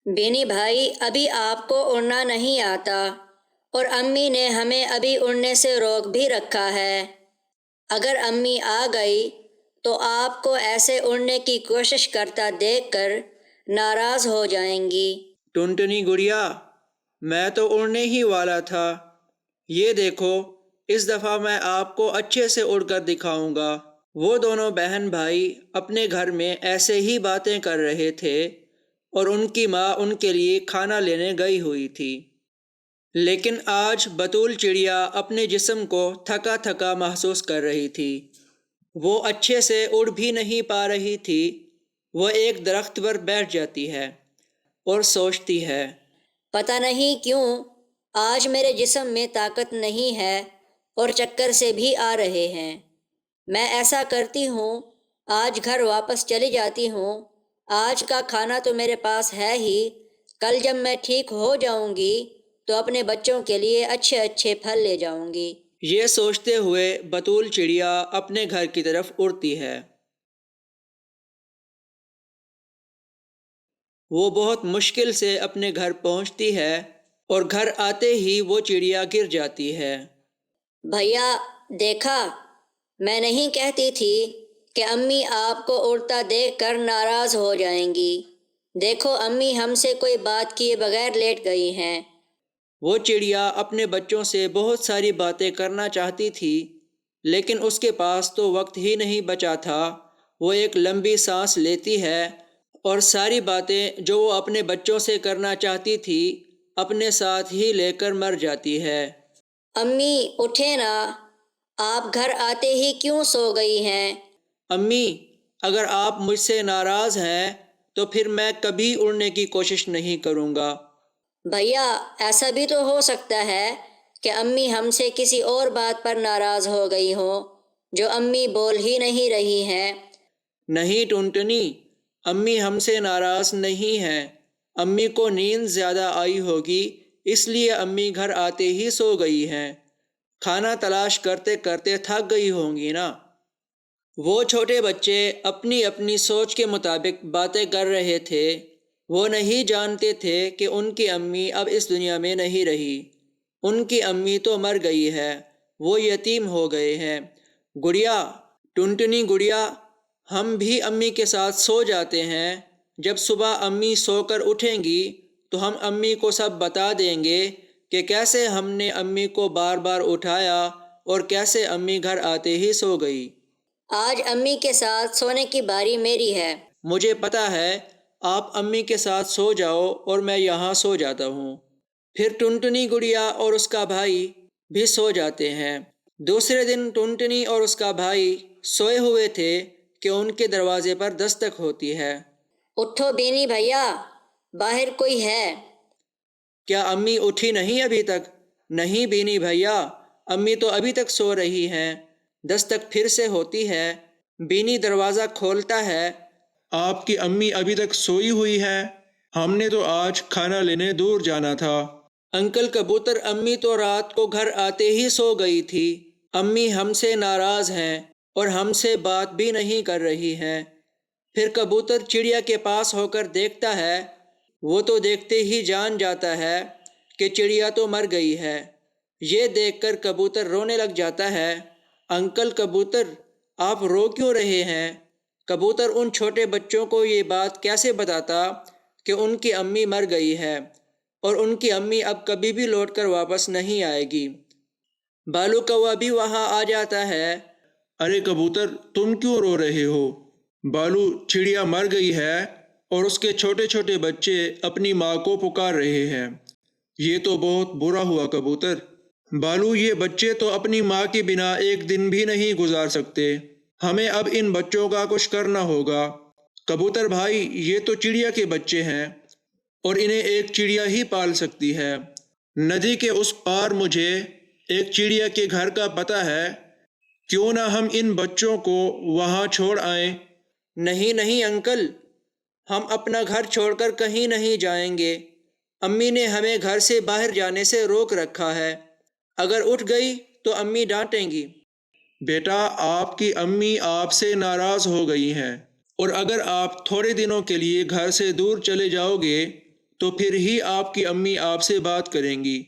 بینی بھائی، ابھی آپ کو اڑنا نہیں آتا اور امی نے ہمیں ابھی اڑنے سے روک بھی رکھا ہے۔ اگر امی آ گئی تو آپ کو ایسے اڑنے کی کوشش کرتا دیکھ کر ناراض ہو جائیں گی۔ ٹنٹنی گڑیا، میں تو اڑنے ہی والا تھا۔ یہ دیکھو، اس دفعہ میں آپ کو اچھے سے اڑ کر دکھاؤں گا۔ وہ دونوں بہن بھائی اپنے گھر میں ایسے ہی باتیں کر رہے تھے اور ان کی ماں ان کے لیے کھانا لینے گئی ہوئی تھی۔ لیکن آج بطول چڑیا اپنے جسم کو تھکا تھکا محسوس کر رہی تھی۔ وہ اچھے سے اڑ بھی نہیں پا رہی تھی۔ وہ ایک درخت پر بیٹھ جاتی ہے اور سوچتی ہے، پتہ نہیں کیوں آج میرے جسم میں طاقت نہیں ہے اور چکر سے بھی آ رہے ہیں۔ میں ایسا کرتی ہوں، آج گھر واپس چلی جاتی ہوں۔ آج کا کھانا تو میرے پاس ہے ہی، کل جب میں ٹھیک ہو جاؤں گی تو اپنے بچوں کے لیے اچھے اچھے پھل لے جاؤں گی۔ یہ سوچتے ہوئے بطول چڑیا اپنے گھر کی طرف اڑتی ہے۔ وہ بہت مشکل سے اپنے گھر پہنچتی ہے اور گھر آتے ہی وہ چڑیا گر جاتی ہے۔ بھیا دیکھا، میں نہیں کہتی تھی کہ امی آپ کو اڑتا دیکھ کر ناراض ہو جائیں گی۔ دیکھو امی ہم سے کوئی بات کیے بغیر لیٹ گئی ہیں۔ وہ چڑیا اپنے بچوں سے بہت ساری باتیں کرنا چاہتی تھی، لیکن اس کے پاس تو وقت ہی نہیں بچا تھا۔ وہ ایک لمبی سانس لیتی ہے اور ساری باتیں جو وہ اپنے بچوں سے کرنا چاہتی تھی اپنے ساتھ ہی لے کر مر جاتی ہے۔ امی اٹھے نا، آپ گھر آتے ہی کیوں سو گئی ہیں؟ امی، اگر آپ مجھ سے ناراض ہیں تو پھر میں کبھی اڑنے کی کوشش نہیں کروں گا۔ بھیا ایسا بھی تو ہو سکتا ہے کہ امی ہم سے کسی اور بات پر ناراض ہو گئی ہوں جو امی بول ہی نہیں رہی ہیں۔ نہیں ٹنٹنی، امی ہم سے ناراض نہیں ہیں۔ امی کو نیند زیادہ آئی ہوگی، اس لیے امی گھر آتے ہی سو گئی ہیں۔ کھانا تلاش کرتے کرتے تھک گئی ہوں گی نا۔ وہ چھوٹے بچے اپنی اپنی سوچ کے مطابق باتیں کر رہے تھے۔ وہ نہیں جانتے تھے کہ ان کی امی اب اس دنیا میں نہیں رہی۔ ان کی امی تو مر گئی ہے، وہ یتیم ہو گئے ہیں۔ گڑیا، ٹنٹنی گڑیا، ہم بھی امی کے ساتھ سو جاتے ہیں۔ جب صبح امی سو کر اٹھیں گی تو ہم امی کو سب بتا دیں گے کہ کیسے ہم نے امی کو بار بار اٹھایا اور کیسے امی گھر آتے ہی سو گئی۔ آج امی کے ساتھ سونے کی باری میری ہے۔ مجھے پتا ہے، آپ امی کے ساتھ سو جاؤ اور میں یہاں سو جاتا ہوں۔ پھر ٹنٹنی گڑیا اور اس کا بھائی بھی سو جاتے ہیں۔ دوسرے دن ٹنٹنی اور اس کا بھائی سوئے ہوئے تھے کہ ان کے دروازے پر دستک ہوتی ہے۔ اٹھو بینی بھیا، باہر کوئی ہے۔ کیا امی اٹھی نہیں ابھی تک؟ نہیں بینی بھیا، امی تو ابھی تک سو رہی ہیں۔ دستک پھر سے ہوتی ہے۔ بینی دروازہ کھولتا ہے۔ آپ کی امی ابھی تک سوئی ہوئی ہے؟ ہم نے تو آج کھانا لینے دور جانا تھا۔ انکل کبوتر، امی تو رات کو گھر آتے ہی سو گئی تھی۔ امی ہم سے ناراض ہیں اور ہم سے بات بھی نہیں کر رہی ہیں۔ پھر کبوتر چڑیا کے پاس ہو کر دیکھتا ہے۔ وہ تو دیکھتے ہی جان جاتا ہے کہ چڑیا تو مر گئی ہے۔ یہ دیکھ کر کبوتر رونے لگ جاتا ہے۔ انکل کبوتر، آپ رو کیوں رہے ہیں؟ کبوتر ان چھوٹے بچوں کو یہ بات کیسے بتاتا کہ ان کی امی مر گئی ہے اور ان کی امی اب کبھی بھی لوٹ کر واپس نہیں آئے گی۔ بالو کوا بھی وہاں آ جاتا ہے۔ ارے کبوتر، تم کیوں رو رہے ہو؟ بالو، چڑیا مر گئی ہے اور اس کے چھوٹے چھوٹے بچے اپنی ماں کو پکار رہے ہیں۔ یہ تو بہت برا ہوا کبوتر۔ بالو، یہ بچے تو اپنی ماں کے بنا ایک دن بھی نہیں گزار سکتے۔ ہمیں اب ان بچوں کا کچھ کرنا ہوگا۔ کبوتر بھائی، یہ تو چڑیا کے بچے ہیں اور انہیں ایک چڑیا ہی پال سکتی ہے۔ ندی کے اس پار مجھے ایک چڑیا کے گھر کا پتہ ہے۔ کیوں نہ ہم ان بچوں کو وہاں چھوڑ آئیں؟ نہیں نہیں انکل، ہم اپنا گھر چھوڑ کر کہیں نہیں جائیں گے۔ امی نے ہمیں گھر سے باہر جانے سے روک رکھا ہے۔ اگر اٹھ گئی تو امی ڈانٹیں گی۔ بیٹا، آپ کی امی آپ سے ناراض ہو گئی ہیں اور اگر آپ تھوڑے دنوں کے لیے گھر سے دور چلے جاؤ گے تو پھر ہی آپ کی امی آپ سے بات کریں گی۔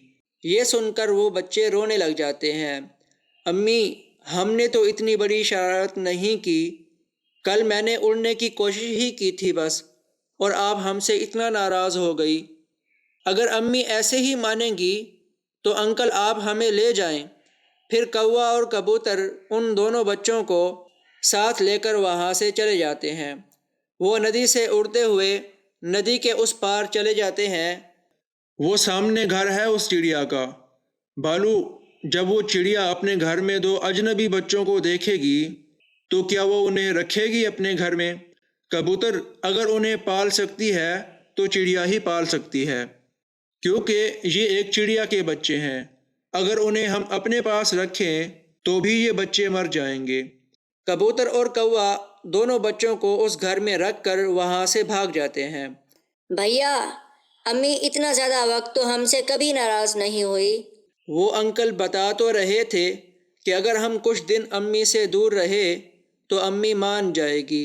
یہ سن کر وہ بچے رونے لگ جاتے ہیں۔ امی، ہم نے تو اتنی بڑی شرارت نہیں کی، کل میں نے اڑنے کی کوشش ہی کی تھی بس، اور آپ ہم سے اتنا ناراض ہو گئی۔ اگر امی ایسے ہی مانیں گی تو انکل آپ ہمیں لے جائیں۔ پھر کوا اور کبوتر ان دونوں بچوں کو ساتھ لے کر وہاں سے چلے جاتے ہیں۔ وہ ندی سے اڑتے ہوئے ندی کے اس پار چلے جاتے ہیں۔ وہ سامنے گھر ہے اس چڑیا کا۔ بالو، جب وہ چڑیا اپنے گھر میں دو اجنبی بچوں کو دیکھے گی تو کیا وہ انہیں رکھے گی اپنے گھر میں؟ کبوتر اگر انہیں پال سکتی ہے تو چڑیا ہی پال سکتی ہے، کیونکہ یہ ایک چڑیا کے بچے ہیں۔ اگر انہیں ہم اپنے پاس رکھیں تو بھی یہ بچے مر جائیں گے۔ کبوتر اور کوا دونوں بچوں کو اس گھر میں رکھ کر وہاں سے بھاگ جاتے ہیں۔ بھیا، امی اتنا زیادہ وقت تو ہم سے کبھی ناراض نہیں ہوئی۔ وہ انکل بتا تو رہے تھے کہ اگر ہم کچھ دن امی سے دور رہے تو امی مان جائے گی۔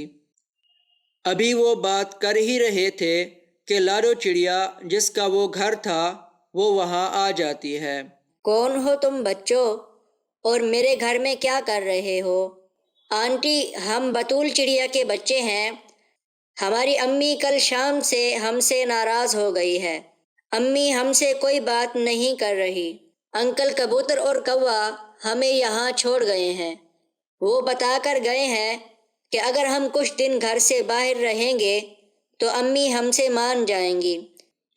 ابھی وہ بات کر ہی رہے تھے کہ لاڈو چڑیا جس کا وہ گھر تھا وہ وہاں آ جاتی ہے۔ کون ہو تم بچوں، اور میرے گھر میں کیا کر رہے ہو؟ آنٹی، ہم بطول چڑیا کے بچے ہیں۔ ہماری امی کل شام سے ہم سے ناراض ہو گئی ہے۔ امی ہم سے کوئی بات نہیں کر رہی۔ انکل کبوتر اور کوا ہمیں یہاں چھوڑ گئے ہیں۔ وہ بتا کر گئے ہیں کہ اگر ہم کچھ دن گھر سے باہر رہیں گے تو امی ہم سے مان جائیں گی۔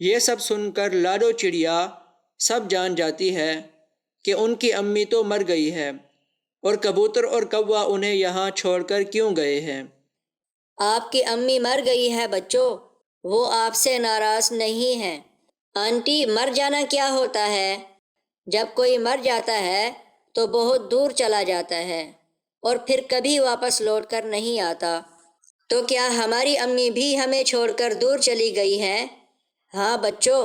یہ سب سن کر لاڈو چڑیا سب جان جاتی ہے کہ ان کی امی تو مر گئی ہے، اور کبوتر اور کوا انہیں یہاں چھوڑ کر کیوں گئے ہیں۔ آپ کی امی مر گئی ہے بچوں، وہ آپ سے ناراض نہیں ہیں۔ آنٹی، مر جانا کیا ہوتا ہے؟ جب کوئی مر جاتا ہے تو بہت دور چلا جاتا ہے اور پھر کبھی واپس لوٹ کر نہیں آتا۔ تو کیا ہماری امی بھی ہمیں چھوڑ کر دور چلی گئی ہیں؟ ہاں بچوں،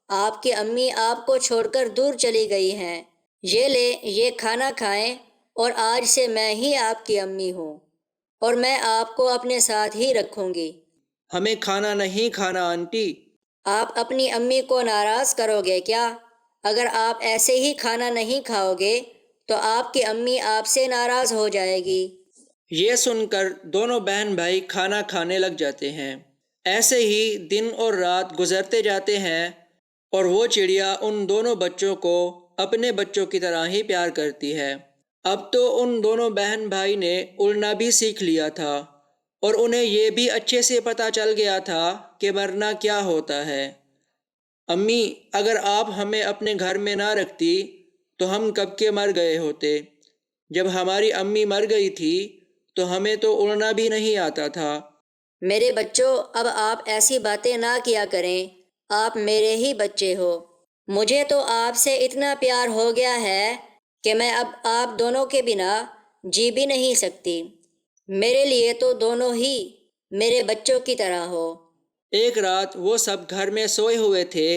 آپ کی امی آپ کو چھوڑ کر دور چلی گئی ہیں۔ یہ لے، یہ کھانا کھائیں، اور آج سے میں ہی آپ کی امی ہوں، اور میں آپ کو اپنے ساتھ ہی رکھوں گی۔ ہمیں کھانا نہیں کھانا آنٹی۔ آپ اپنی امی کو ناراض کرو گے کیا؟ اگر آپ ایسے ہی کھانا نہیں کھاؤ گے تو آپ کی امی آپ سے ناراض ہو جائے گی۔ یہ سن کر دونوں بہن بھائی کھانا کھانے لگ جاتے ہیں۔ ایسے ہی دن اور رات گزرتے جاتے ہیں، اور وہ چڑیا ان دونوں بچوں کو اپنے بچوں کی طرح ہی پیار کرتی ہے۔ اب تو ان دونوں بہن بھائی نے اڑنا بھی سیکھ لیا تھا، اور انہیں یہ بھی اچھے سے پتہ چل گیا تھا کہ مرنا کیا ہوتا ہے۔ امی، اگر آپ ہمیں اپنے گھر میں نہ رکھتی تو ہم کب کے مر گئے ہوتے۔ جب ہماری امی مر گئی تھی تو ہمیں تو اڑنا بھی نہیں آتا تھا۔ میرے بچوں، اب آپ ایسی باتیں نہ کیا کریں، آپ میرے ہی بچے ہو۔ مجھے تو آپ سے اتنا پیار ہو گیا ہے کہ میں اب آپ دونوں کے بنا جی بھی نہیں سکتی۔ میرے لیے تو دونوں ہی میرے بچوں کی طرح ہو۔ ایک رات وہ سب گھر میں سوئے ہوئے تھے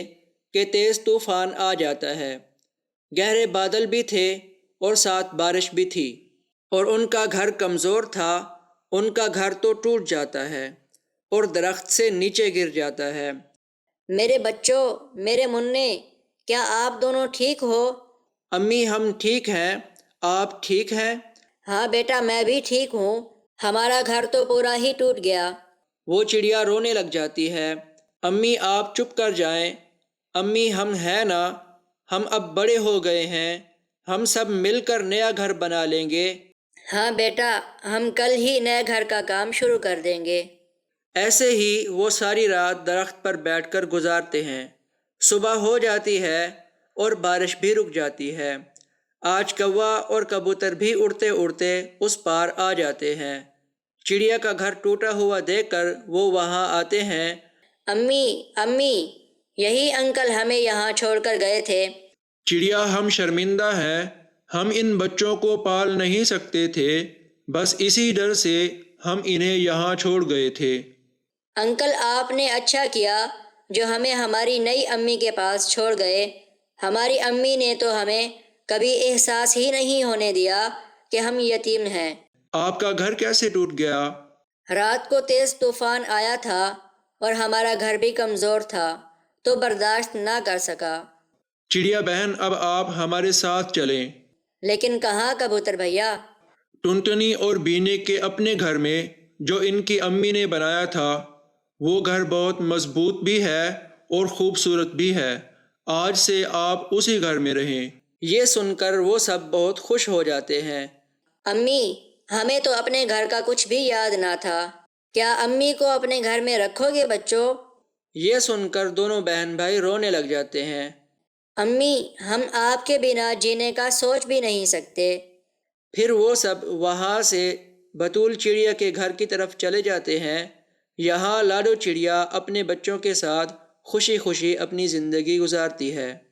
کہ تیز طوفان آ جاتا ہے۔ گہرے بادل بھی تھے اور ساتھ بارش بھی تھی، اور ان کا گھر کمزور تھا۔ ان کا گھر تو ٹوٹ جاتا ہے اور درخت سے نیچے گر جاتا ہے۔ میرے بچوں، میرے مننے، کیا آپ دونوں ٹھیک ہو؟ امی، ہم ٹھیک ہیں، آپ ٹھیک ہیں؟ ہاں بیٹا، میں بھی ٹھیک ہوں۔ ہمارا گھر تو پورا ہی ٹوٹ گیا۔ وہ چڑیا رونے لگ جاتی ہے۔ امی، آپ چپ کر جائیں۔ امی، ہم ہیں نا، ہم اب بڑے ہو گئے ہیں، ہم سب مل کر نیا گھر بنا لیں گے۔ ہاں بیٹا، ہم کل ہی نئے گھر کا کام شروع کر دیں گے۔ ایسے ہی وہ ساری رات درخت پر بیٹھ کر گزارتے ہیں۔ صبح ہو جاتی ہے اور بارش بھی رک جاتی ہے۔ آج کوا اور کبوتر بھی اڑتے اڑتے اس پار آ جاتے ہیں۔ چڑیا کا گھر ٹوٹا ہوا دیکھ کر وہ وہاں آتے ہیں۔ امی، امی، یہی انکل ہمیں یہاں چھوڑ کر گئے تھے۔ چڑیا، ہم شرمندہ ہیں، ہم ان بچوں کو پال نہیں سکتے تھے، بس اسی ڈر سے ہم انہیں یہاں چھوڑ گئے تھے۔ انکل، آپ نے اچھا کیا جو ہمیں ہماری نئی امی کے پاس چھوڑ گئے۔ ہماری امی نے تو ہمیں کبھی احساس ہی نہیں ہونے دیا کہ ہم یتیم ہیں۔ آپ کا گھر کیسے ٹوٹ گیا؟ رات کو تیز طوفان آیا تھا اور ہمارا گھر بھی کمزور تھا، تو برداشت نہ کر سکا۔ چڑیا بہن اب آپ ہمارے ساتھ چلیں۔ لیکن کہاں کبوتر بھیا؟ ٹنٹنی اور بینے کے اپنے گھر میں جو ان کی امی نے بنایا تھا، وہ گھر بہت مضبوط بھی ہے اور خوبصورت بھی ہے۔ آج سے آپ اسی گھر میں رہیں۔ یہ سن کر وہ سب بہت خوش ہو جاتے ہیں۔ امی، ہمیں تو اپنے گھر کا کچھ بھی یاد نہ تھا، کیا امی کو اپنے گھر میں رکھو گے بچوں؟ یہ سن کر دونوں بہن بھائی رونے لگ جاتے ہیں۔ امی، ہم آپ کے بنا جینے کا سوچ بھی نہیں سکتے۔ پھر وہ سب وہاں سے بطول چڑیا کے گھر کی طرف چلے جاتے ہیں۔ یہاں لاڈو چڑیا اپنے بچوں کے ساتھ خوشی خوشی اپنی زندگی گزارتی ہے۔